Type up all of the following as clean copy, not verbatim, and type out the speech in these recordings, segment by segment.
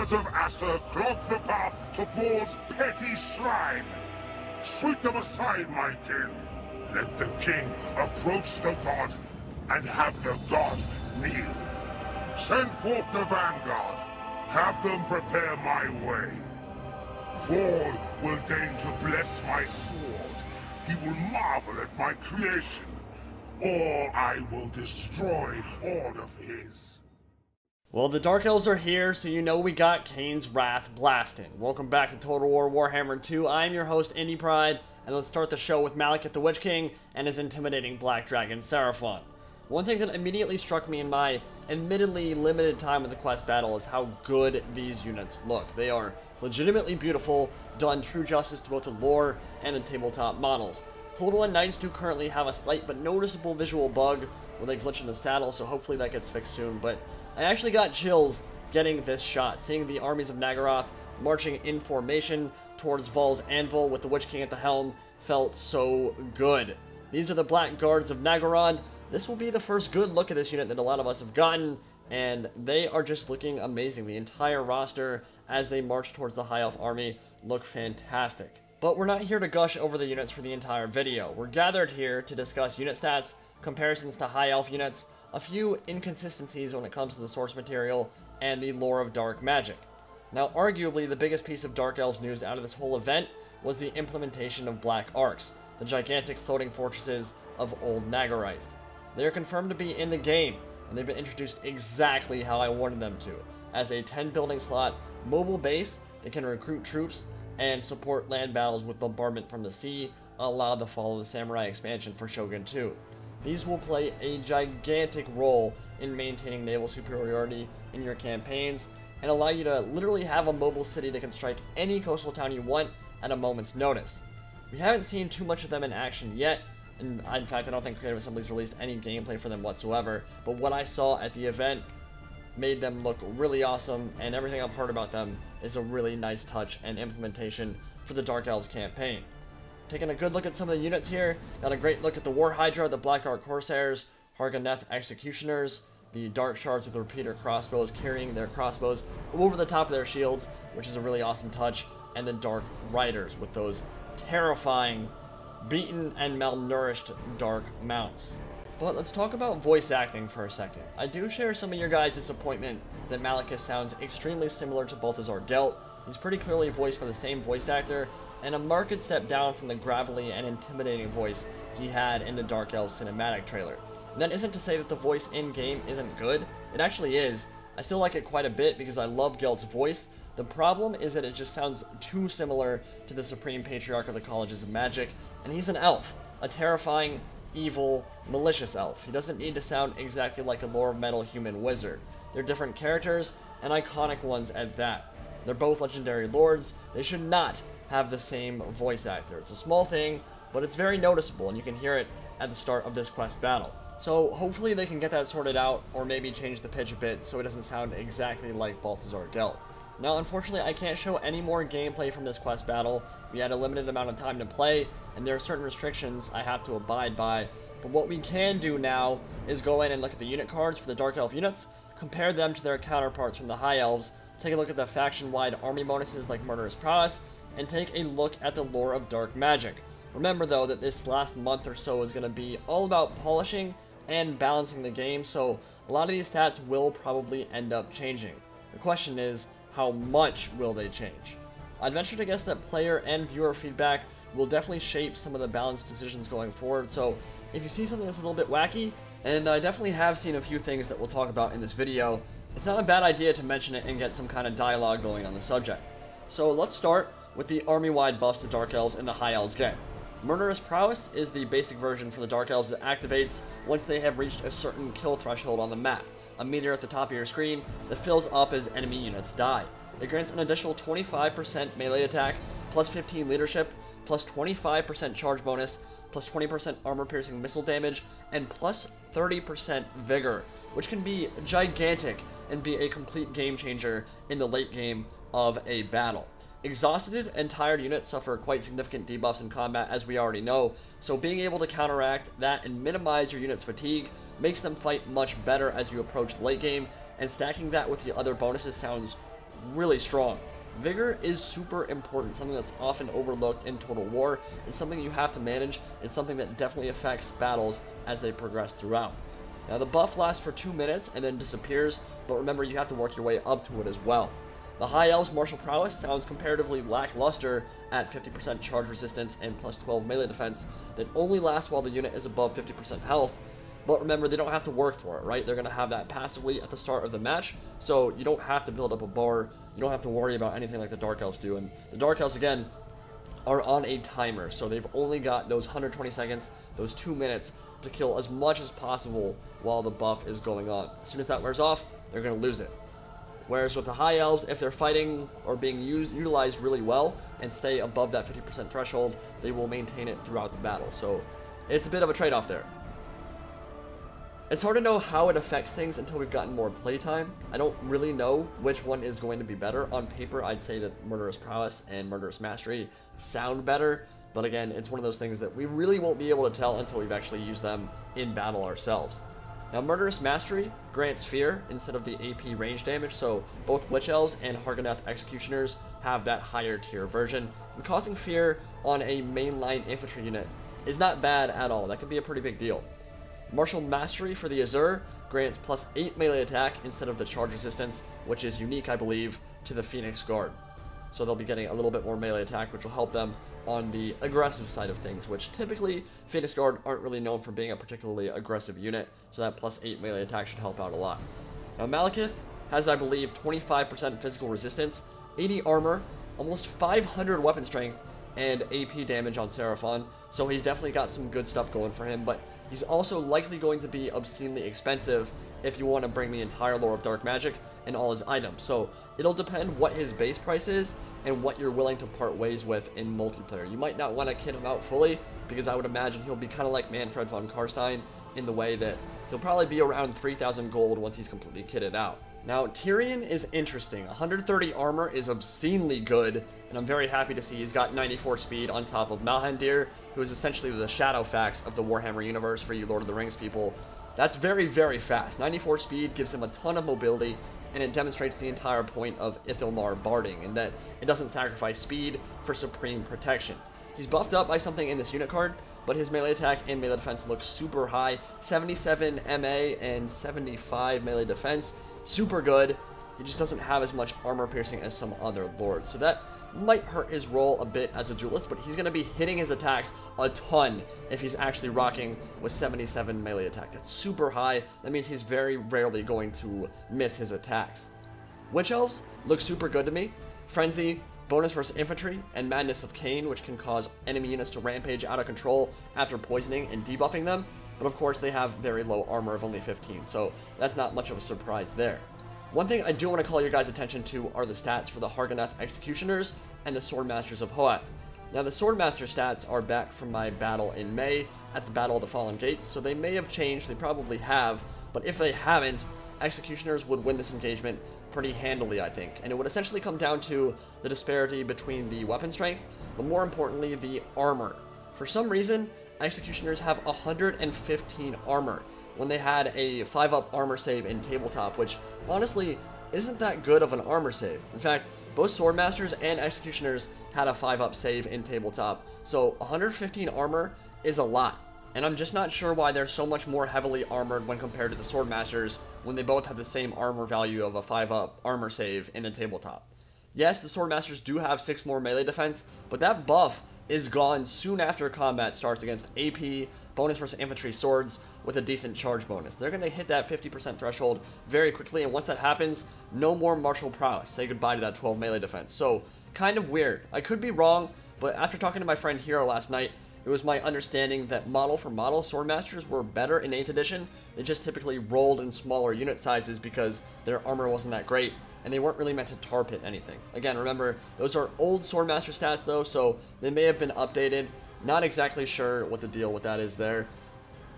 Guards of Aser clog the path to Vor's petty shrine. Sweep them aside, my king. Let the king approach the god and have the god kneel. Send forth the vanguard. Have them prepare my way. Vor will deign to bless my sword. He will marvel at my creation. Or I will destroy all of his. Well, the Dark Elves are here, so you know we got Kane's Wrath blasting. Welcome back to Total War Warhammer 2. I'm your host, Indy Pride, and let's start the show with Malekith the Witch King and his intimidating Black Dragon Seraphon. One thing that immediately struck me in my admittedly limited time with the quest battle is how good these units look. They are legitimately beautiful, done true justice to both the lore and the tabletop models. Total and Knights do currently have a slight but noticeable visual bug where they glitch in the saddle, so hopefully that gets fixed soon, but I actually got chills getting this shot, seeing the armies of Nagaroth marching in formation towards Vol's Anvil with the Witch King at the helm felt so good. These are the Black Guards of Nagaroth. This will be the first good look at this unit that a lot of us have gotten, and they are just looking amazing. The entire roster, as they march towards the High Elf army, look fantastic. But we're not here to gush over the units for the entire video. We're gathered here to discuss unit stats, comparisons to High Elf units, a few inconsistencies when it comes to the source material, and the lore of dark magic. Now, arguably, the biggest piece of Dark Elves news out of this whole event was the implementation of Black Arks, the gigantic floating fortresses of Old Nagarythe. They are confirmed to be in the game, and they've been introduced exactly how I wanted them to, as a 10 building slot mobile base that can recruit troops and support land battles with bombardment from the sea, a la the Fall of the Samurai expansion for Shogun 2. These will play a gigantic role in maintaining naval superiority in your campaigns, and allow you to literally have a mobile city that can strike any coastal town you want at a moment's notice. We haven't seen too much of them in action yet, and in fact I don't think Creative Assembly's released any gameplay for them whatsoever, but what I saw at the event made them look really awesome, and everything I've heard about them is a really nice touch and implementation for the Dark Elves campaign. Taking a good look at some of the units here, got a great look at the War Hydra, the Black Ark Corsairs, Har Ganeth Executioners, the Dark Shards with repeater crossbows carrying their crossbows over the top of their shields, which is a really awesome touch, and the Dark Riders with those terrifying, beaten and malnourished dark mounts. But let's talk about voice acting for a second. I do share some of your guys' disappointment that Malekith sounds extremely similar to Balthazar Gelt. He's pretty clearly voiced by the same voice actor, and a marked step down from the gravelly and intimidating voice he had in the Dark Elves cinematic trailer. And that isn't to say that the voice in-game isn't good. It actually is. I still like it quite a bit because I love Gelt's voice. The problem is that it just sounds too similar to the Supreme Patriarch of the Colleges of Magic, and he's an elf, a terrifying, evil, malicious elf. He doesn't need to sound exactly like a lore of metal human wizard. They're different characters, and iconic ones at that. They're both legendary lords. They should not have the same voice actor. It's a small thing, but it's very noticeable, and you can hear it at the start of this quest battle. So hopefully they can get that sorted out, or maybe change the pitch a bit so it doesn't sound exactly like Balthazar Gelt. Now, unfortunately, I can't show any more gameplay from this quest battle. We had a limited amount of time to play, and there are certain restrictions I have to abide by. But what we can do now is go in and look at the unit cards for the Dark Elf units, compare them to their counterparts from the High Elves, take a look at the faction-wide army bonuses like Murderous Prowess, and take a look at the lore of dark magic. Remember, though, that this last month or so is going to be all about polishing and balancing the game, so a lot of these stats will probably end up changing. The question is, how much will they change? I'd venture to guess that player and viewer feedback will definitely shape some of the balance decisions going forward, so if you see something that's a little bit wacky, and I definitely have seen a few things that we'll talk about in this video, it's not a bad idea to mention it and get some kind of dialogue going on the subject. So let's start with the army-wide buffs the Dark Elves and the High Elves get. Murderous Prowess is the basic version for the Dark Elves that activates once they have reached a certain kill threshold on the map, a meter at the top of your screen that fills up as enemy units die. It grants an additional 25% melee attack, plus 15 leadership, plus 25% charge bonus, plus 20% armor-piercing missile damage, and plus 30% vigor, which can be gigantic and be a complete game changer in the late game of a battle. Exhausted and tired units suffer quite significant debuffs in combat, as we already know, so being able to counteract that and minimize your unit's fatigue makes them fight much better as you approach the late game, and stacking that with the other bonuses sounds really strong. Vigor is super important, something that's often overlooked in Total War. It's something you have to manage. It's something that definitely affects battles as they progress throughout. Now the buff lasts for 2 minutes and then disappears, but remember you have to work your way up to it as well. The High Elves martial prowess sounds comparatively lackluster at 50% charge resistance and plus 12 melee defense that only lasts while the unit is above 50% health. But remember, they don't have to work for it, right? They're going to have that passively at the start of the match, so you don't have to build up a bar. You don't have to worry about anything like the Dark Elves do. And the Dark Elves, again, are on a timer, so they've only got those 120 seconds, those 2 minutes, to kill as much as possible while the buff is going on. As soon as that wears off, they're going to lose it. Whereas with the High Elves, if they're fighting or being utilized really well and stay above that 50% threshold, they will maintain it throughout the battle. So it's a bit of a trade-off there. It's hard to know how it affects things until we've gotten more playtime. I don't really know which one is going to be better. On paper, I'd say that Murderous Prowess and Murderous Mastery sound better, but again, it's one of those things that we really won't be able to tell until we've actually used them in battle ourselves. Now, Murderous Mastery grants Fear instead of the AP range damage, so both Witch Elves and Har Ganeth Executioners have that higher tier version, and causing Fear on a mainline infantry unit is not bad at all. That could be a pretty big deal. Martial Mastery for the Azure grants plus 8 melee attack instead of the charge resistance, which is unique, I believe, to the Phoenix Guard. So they'll be getting a little bit more melee attack, which will help them on the aggressive side of things, which typically Phoenix Guard aren't really known for being a particularly aggressive unit, so that plus 8 melee attack should help out a lot. Now Malekith has, I believe, 25% physical resistance, 80 armor, almost 500 weapon strength, and AP damage on Seraphon, so he's definitely got some good stuff going for him, but he's also likely going to be obscenely expensive if you want to bring the entire lore of dark magic and all his items. So it'll depend what his base price is and what you're willing to part ways with in multiplayer. You might not want to kit him out fully, because I would imagine he'll be kind of like Manfred von Karstein in the way that he'll probably be around 3,000 gold once he's completely kitted out. Now, Tyrion is interesting. 130 armor is obscenely good, and I'm very happy to see he's got 94 speed on top of Malhandir, who is essentially the Shadowfax of the Warhammer universe for you Lord of the Rings people. That's very, very fast. 94 speed gives him a ton of mobility, and it demonstrates the entire point of Ithilmar barding, in that it doesn't sacrifice speed for supreme protection. He's buffed up by something in this unit card, but his melee attack and melee defense look super high. 77 MA and 75 melee defense. Super good. He just doesn't have as much armor piercing as some other lords, so that might hurt his role a bit as a duelist, but he's going to be hitting his attacks a ton if he's actually rocking with 77 melee attack. That's super high. That means he's very rarely going to miss his attacks. Witch Elves look super good to me. Frenzy, bonus versus infantry, and Madness of Cain, which can cause enemy units to rampage out of control after poisoning and debuffing them. But of course they have very low armor of only 15, so that's not much of a surprise there. One thing I do want to call your guys' attention to are the stats for the Har Ganeth Executioners and the Swordmasters of Hoeth. Now the Swordmaster stats are back from my battle in May at the Battle of the Fallen Gates, so they may have changed, they probably have, but if they haven't, Executioners would win this engagement pretty handily, I think, and it would essentially come down to the disparity between the weapon strength, but more importantly, the armor. For some reason, Executioners have 115 armor, when they had a 5-up armor save in tabletop, which honestly isn't that good of an armor save. In fact, both Swordmasters and Executioners had a 5-up save in tabletop, so 115 armor is a lot. And I'm just not sure why they're so much more heavily armored when compared to the Swordmasters when they both have the same armor value of a 5-up armor save in the tabletop. Yes, the Swordmasters do have 6 more melee defense, but that buff is gone soon after combat starts against AP, bonus versus infantry swords, with a decent charge bonus. They're going to hit that 50% threshold very quickly, and once that happens, no more martial prowess. Say goodbye to that 12 melee defense. So, kind of weird. I could be wrong, but after talking to my friend Hero last night, it was my understanding that model for model, Swordmasters were better in 8th edition. They just typically rolled in smaller unit sizes because their armor wasn't that great, and they weren't really meant to tar pit anything. Again, remember, those are old Swordmaster stats though, so they may have been updated. Not exactly sure what the deal with that is there.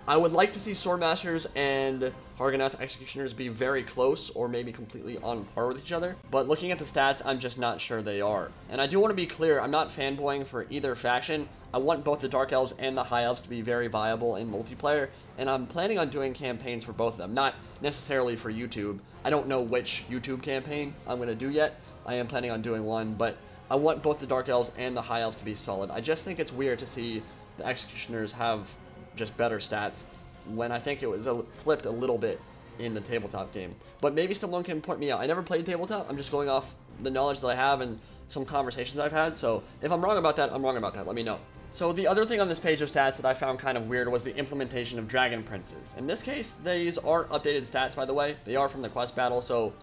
I would like to see Swordmasters and Har Ganeth Executioners be very close, or maybe completely on par with each other. But looking at the stats, I'm just not sure they are. And I do want to be clear, I'm not fanboying for either faction. I want both the Dark Elves and the High Elves to be very viable in multiplayer, and I'm planning on doing campaigns for both of them, not necessarily for YouTube. I don't know which YouTube campaign I'm going to do yet. I am planning on doing one, but I want both the Dark Elves and the High Elves to be solid. I just think it's weird to see the Executioners have just better stats when I think it was flipped a little bit in the tabletop game. But maybe someone can point me out. I never played tabletop. I'm just going off the knowledge that I have and some conversations I've had. So if I'm wrong about that, I'm wrong about that. Let me know. So the other thing on this page of stats that I found kind of weird was the implementation of Dragon Princes. In this case, these aren't updated stats, by the way. They are from the quest battle, so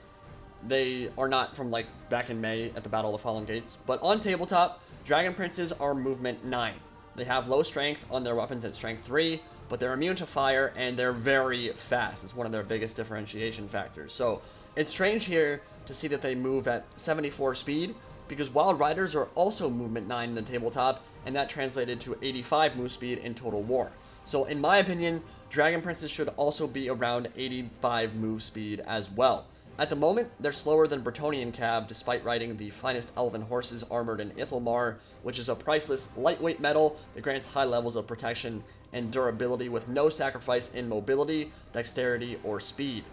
they are not from like back in May at the Battle of the Fallen Gates. But on tabletop, Dragon Princes are movement 9. They have low strength on their weapons at strength 3, but they're immune to fire and they're very fast. It's one of their biggest differentiation factors. So it's strange here to see that they move at 74 speed, because Wild Riders are also movement 9 in the tabletop, and that translated to 85 move speed in Total War. So in my opinion, Dragon Princes should also be around 85 move speed as well. At the moment, they're slower than Bretonnian Cab, despite riding the finest elven horses armored in Ithalmar, which is a priceless, lightweight metal that grants high levels of protection and durability with no sacrifice in mobility, dexterity, or speed.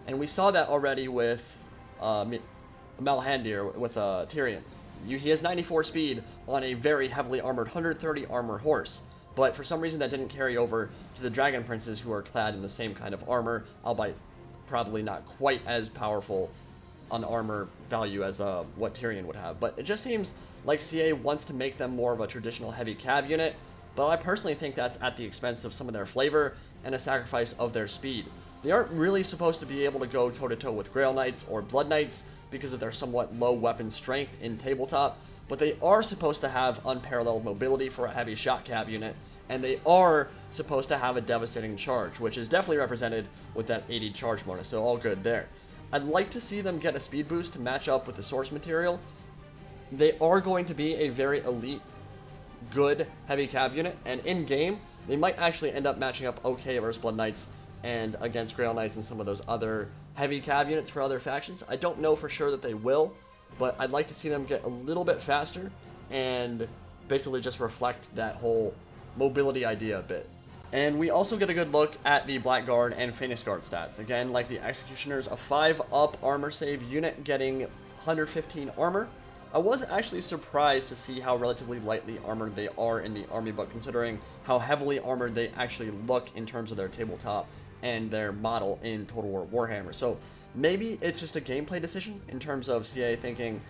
And we saw that already with Malhandir, with Tyrion. He has 94 speed on a very heavily armored 130 armor horse, but for some reason that didn't carry over to the Dragon Princes, who are clad in the same kind of armor, albeit probably not quite as powerful on armor value as what Tyrion would have. But it just seems like CA wants to make them more of a traditional heavy cab unit, but I personally think that's at the expense of some of their flavor and a sacrifice of their speed. They aren't really supposed to be able to go toe-to-toe with Grail Knights or Blood Knights because of their somewhat low weapon strength in tabletop, but they are supposed to have unparalleled mobility for a heavy shot cab unit, and they are supposed to have a devastating charge, which is definitely represented with that 80 charge bonus, so all good there. I'd like to see them get a speed boost to match up with the source material. They are going to be a very elite, good heavy cab unit, and in-game, they might actually end up matching up okay versus Blood Knights and against Grail Knights and some of those other heavy cab units for other factions. I don't know for sure that they will, but I'd like to see them get a little bit faster and basically just reflect that whole mobility idea a bit. And we also get a good look at the Blackguard and Phoenix Guard stats. Again, like the Executioners, a 5-up armor save unit getting 115 armor. I was actually surprised to see how relatively lightly armored they are in the army book, considering how heavily armored they actually look in terms of their tabletop and their model in Total War Warhammer. So maybe it's just a gameplay decision in terms of CA thinking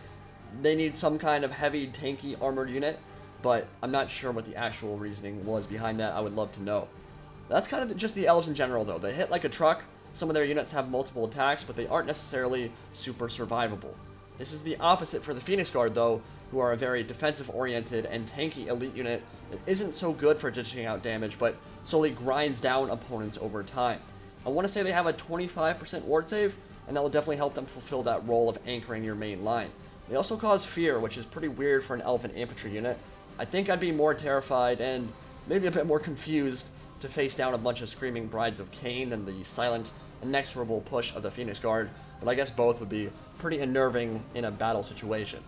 they need some kind of heavy, tanky, armored unit, but I'm not sure what the actual reasoning was behind that. I would love to know. That's kind of just the elves in general, though. They hit like a truck. Some of their units have multiple attacks, but they aren't necessarily super survivable. This is the opposite for the Phoenix Guard, though, who are a very defensive-oriented and tanky elite unit that isn't so good for dishing out damage, but slowly grinds down opponents over time. I want to say they have a 25% ward save, and that will definitely help them fulfill that role of anchoring your main line. They also cause fear, which is pretty weird for an elven infantry unit. I think I'd be more terrified and maybe a bit more confused to face down a bunch of screaming brides of Cain than the silent, inexorable push of the Phoenix Guard, but I guess both would be pretty unnerving in a battle situation.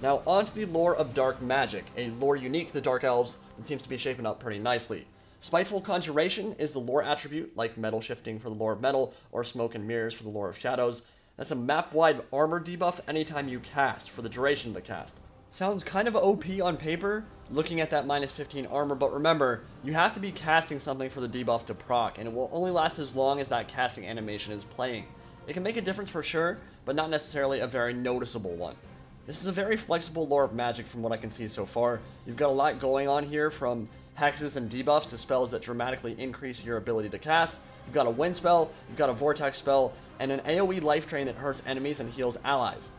Now on to the lore of dark magic, a lore unique to the Dark Elves that seems to be shaping up pretty nicely. Spiteful Conjuration is the lore attribute, like Metal Shifting for the lore of Metal, or Smoke and Mirrors for the lore of Shadows. That's a map-wide armor debuff anytime you cast, for the duration of the cast. Sounds kind of OP on paper, looking at that minus 15 armor, but remember, you have to be casting something for the debuff to proc, and it will only last as long as that casting animation is playing. It can make a difference for sure, but not necessarily a very noticeable one. This is a very flexible lore of magic from what I can see so far. You've got a lot going on here, from hexes and debuffs to spells that dramatically increase your ability to cast. You've got a wind spell, you've got a vortex spell, and an AoE life drain that hurts enemies and heals allies.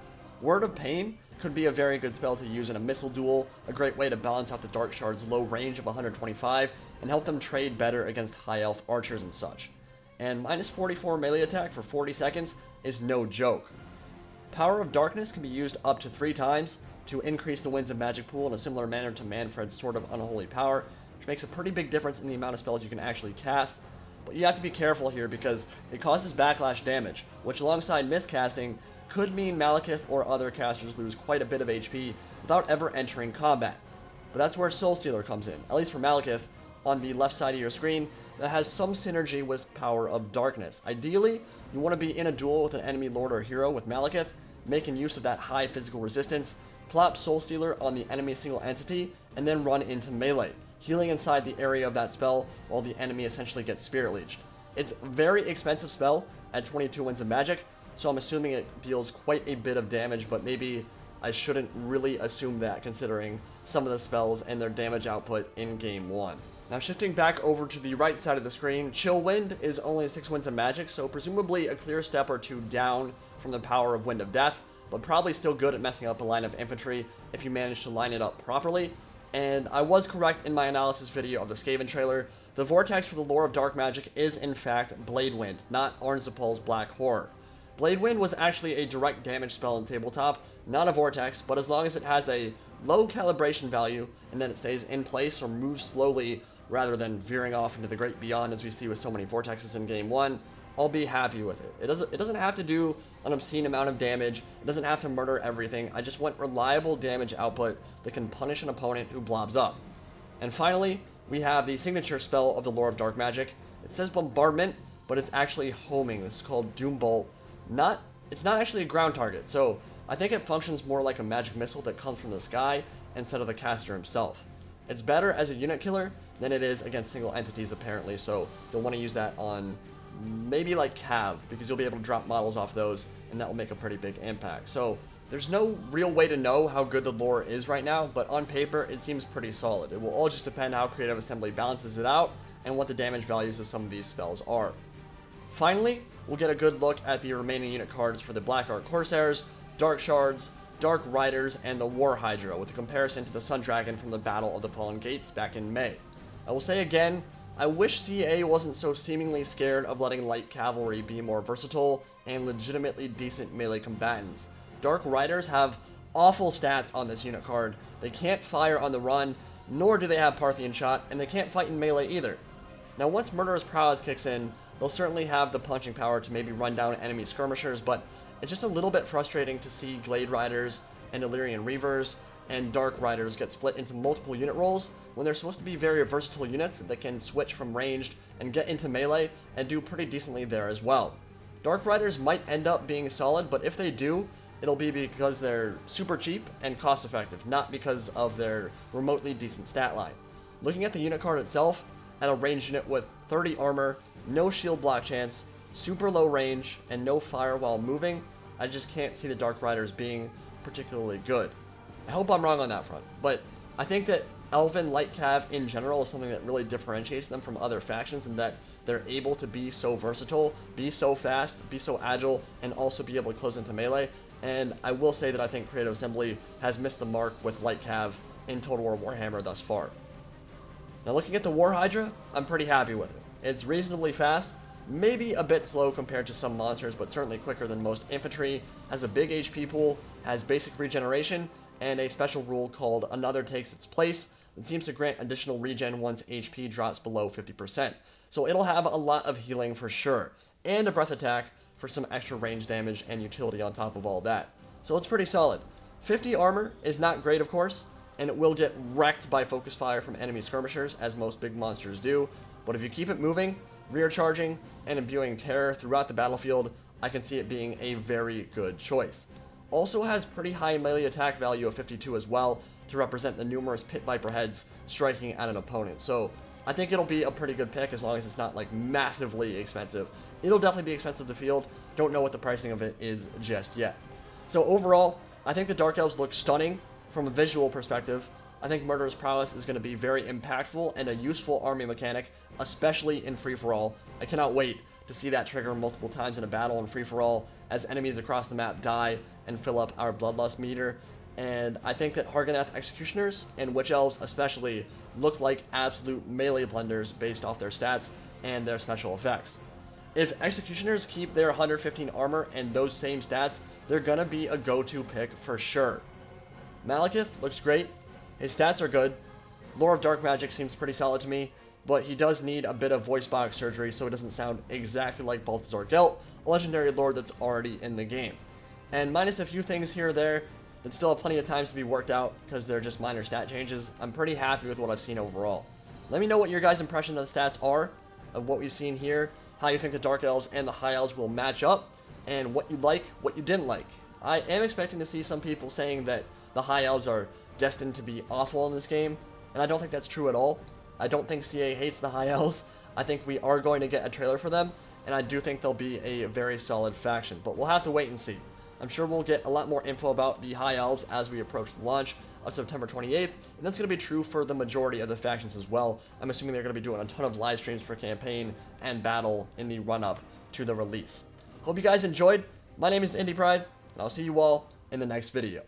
Word of Pain could be a very good spell to use in a missile duel, a great way to balance out the Dark Shard's low range of 125 and help them trade better against High Elf archers and such. And minus 44 melee attack for 40 seconds is no joke. Power of Darkness can be used up to 3 times to increase the Winds of Magic pool in a similar manner to Manfred's Sword of Unholy Power, which makes a pretty big difference in the amount of spells you can actually cast. But you have to be careful here because it causes backlash damage, which alongside miscasting could mean Malekith or other casters lose quite a bit of HP without ever entering combat. But that's where Soul Stealer comes in, at least for Malekith, on the left side of your screen, that has some synergy with Power of Darkness. Ideally, you want to be in a duel with an enemy lord or hero with Malekith, making use of that high physical resistance, plop Soul Stealer on the enemy single entity, and then run into melee, healing inside the area of that spell while the enemy essentially gets Spirit Leeched. It's a very expensive spell at 22 Winds of Magic, so I'm assuming it deals quite a bit of damage, but maybe I shouldn't really assume that considering some of the spells and their damage output in Game 1. Now shifting back over to the right side of the screen, Chill Wind is only 6 Winds of Magic, so presumably a clear step or two down from the power of Wind of Death, but probably still good at messing up a line of infantry if you manage to line it up properly. And I was correct in my analysis video of the Skaven trailer. The vortex for the lore of dark magic is in fact Blade Wind, not Arnzapol's Black Horror. Blade Wind was actually a direct damage spell in tabletop, not a vortex, but as long as it has a low calibration value and then it stays in place or moves slowly rather than veering off into the great beyond as we see with so many vortexes in Game 1, I'll be happy with it. It doesn't have to do an obscene amount of damage, it doesn't have to murder everything, I just want reliable damage output that can punish an opponent who blobs up. And finally, we have the signature spell of the lore of dark magic. It says Bombardment, but it's actually homing. This is called Doom Bolt. It's not actually a ground target, so I think it functions more like a magic missile that comes from the sky instead of the caster himself. It's better as a unit killer than it is against single entities apparently, so you'll want to use that on maybe like Cav, because you'll be able to drop models off those and that will make a pretty big impact. So there's no real way to know how good the lore is right now, but on paper it seems pretty solid. It will all just depend how Creative Assembly balances it out and what the damage values of some of these spells are. Finally, we'll get a good look at the remaining unit cards for the Black Ark Corsairs, Dark Shards, Dark Riders, and the War Hydra, with a comparison to the Sun Dragon from the Battle of the Fallen Gates back in May. I will say again, I wish CA wasn't so seemingly scared of letting light cavalry be more versatile and legitimately decent melee combatants. Dark Riders have awful stats on this unit card. They can't fire on the run, nor do they have Parthian Shot, and they can't fight in melee either. Now once Murderous Prowess kicks in, they'll certainly have the punching power to maybe run down enemy skirmishers, but it's just a little bit frustrating to see Glade Riders and Illyrian Reavers and Dark Riders get split into multiple unit roles when they're supposed to be very versatile units that can switch from ranged and get into melee and do pretty decently there as well. Dark Riders might end up being solid, but if they do, it'll be because they're super cheap and cost effective, not because of their remotely decent stat line. Looking at the unit card itself, at a ranged unit with 30 armor, no shield block chance, super low range, and no fire while moving, I just can't see the Dark Riders being particularly good. I hope I'm wrong on that front, but I think that Elven Light Cav in general is something that really differentiates them from other factions, and that they're able to be so versatile, be so fast, be so agile, and also be able to close into melee. And I will say that I think Creative Assembly has missed the mark with Light Cav in Total War Warhammer thus far. Now looking at the War Hydra, I'm pretty happy with it. It's reasonably fast, maybe a bit slow compared to some monsters, but certainly quicker than most infantry, has a big HP pool, has basic regeneration, and a special rule called Another Takes Its Place that seems to grant additional regen once HP drops below 50%. So it'll have a lot of healing for sure, and a breath attack for some extra range damage and utility on top of all that. So it's pretty solid. 50 armor is not great, of course, and it will get wrecked by focus fire from enemy skirmishers, as most big monsters do, but if you keep it moving, rear charging, and imbuing terror throughout the battlefield, I can see it being a very good choice. Also has pretty high melee attack value of 52 as well, to represent the numerous Pit Viper heads striking at an opponent. So I think it'll be a pretty good pick as long as it's not like massively expensive. It'll definitely be expensive to field. Don't know what the pricing of it is just yet. So overall, I think the Dark Elves look stunning from a visual perspective. I think Murderous Prowess is going to be very impactful and a useful army mechanic, especially in free-for-all. I cannot wait to see that trigger multiple times in a battle in free-for-all as enemies across the map die and fill up our Bloodlust meter. And I think that Har Ganeth Executioners and Witch Elves especially look like absolute melee blenders based off their stats and their special effects. If Executioners keep their 115 armor and those same stats, they're gonna be a go-to pick for sure. Malekith looks great, his stats are good, Lore of Dark Magic seems pretty solid to me, but he does need a bit of voice box surgery so it doesn't sound exactly like Balthazar Gelt, a legendary lord that's already in the game. And minus a few things here or there that still have plenty of times to be worked out because they're just minor stat changes, I'm pretty happy with what I've seen overall. Let me know what your guys' impression of the stats are, of what we've seen here, how you think the Dark Elves and the High Elves will match up, and what you like, what you didn't like. I am expecting to see some people saying that the High Elves are destined to be awful in this game, and I don't think that's true at all. I don't think CA hates the High Elves. I think we are going to get a trailer for them, and I do think they'll be a very solid faction, but we'll have to wait and see. I'm sure we'll get a lot more info about the High Elves as we approach the launch of September 28th, and that's going to be true for the majority of the factions as well. I'm assuming they're going to be doing a ton of live streams for campaign and battle in the run-up to the release. Hope you guys enjoyed. My name is Indy Pride, and I'll see you all in the next video.